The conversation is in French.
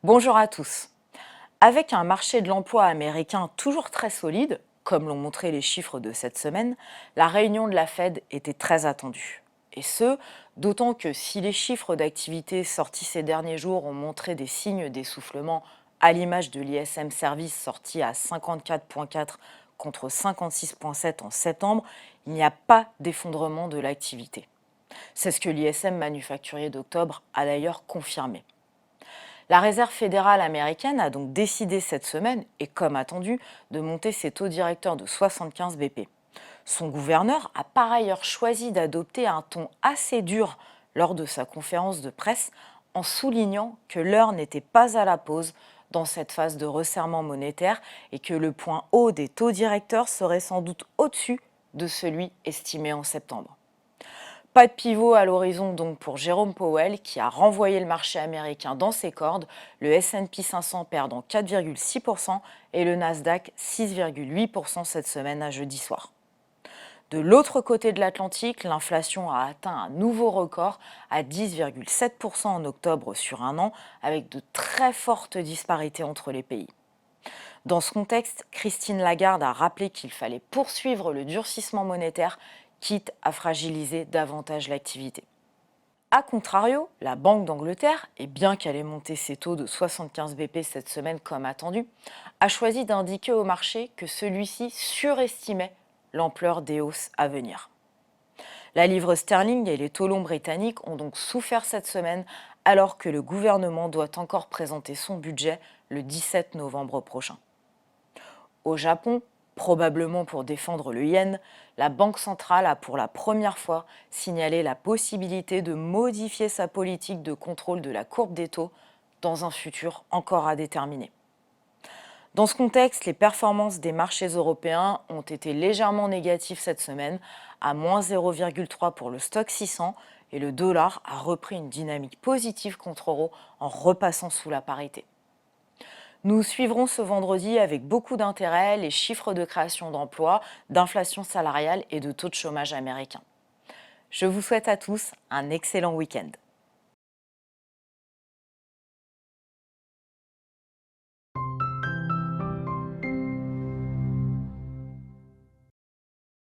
Bonjour à tous. Avec un marché de l'emploi américain toujours très solide, comme l'ont montré les chiffres de cette semaine, la réunion de la Fed était très attendue. Et ce, d'autant que si les chiffres d'activité sortis ces derniers jours ont montré des signes d'essoufflement, à l'image de l'ISM Service sorti à 54,4 contre 56,7 en septembre, il n'y a pas d'effondrement de l'activité. C'est ce que l'ISM manufacturier d'octobre a d'ailleurs confirmé. La Réserve fédérale américaine a donc décidé cette semaine, et comme attendu, de monter ses taux directeurs de 75 BP. Son gouverneur a par ailleurs choisi d'adopter un ton assez dur lors de sa conférence de presse en soulignant que l'heure n'était pas à la pause dans cette phase de resserrement monétaire et que le point haut des taux directeurs serait sans doute au-dessus de celui estimé en septembre. Pas de pivot à l'horizon donc pour Jérôme Powell qui a renvoyé le marché américain dans ses cordes, le S&P 500 perdant 4,6% et le Nasdaq 6,8% cette semaine à jeudi soir. De l'autre côté de l'Atlantique, l'inflation a atteint un nouveau record à 10,7% en octobre sur un an, avec de très fortes disparités entre les pays. Dans ce contexte, Christine Lagarde a rappelé qu'il fallait poursuivre le durcissement monétaire, quitte à fragiliser davantage l'activité. A contrario, la Banque d'Angleterre, et bien qu'elle ait monté ses taux de 75 BP cette semaine comme attendu, a choisi d'indiquer au marché que celui-ci surestimait l'ampleur des hausses à venir. La livre sterling et les taux longs britanniques ont donc souffert cette semaine alors que le gouvernement doit encore présenter son budget le 17 novembre prochain. Au Japon, probablement pour défendre le yen, la Banque centrale a pour la première fois signalé la possibilité de modifier sa politique de contrôle de la courbe des taux dans un futur encore à déterminer. Dans ce contexte, les performances des marchés européens ont été légèrement négatives cette semaine, à moins 0,3 pour le stock 600, et le dollar a repris une dynamique positive contre euro en repassant sous la parité. Nous suivrons ce vendredi avec beaucoup d'intérêt les chiffres de création d'emplois, d'inflation salariale et de taux de chômage américain. Je vous souhaite à tous un excellent week-end.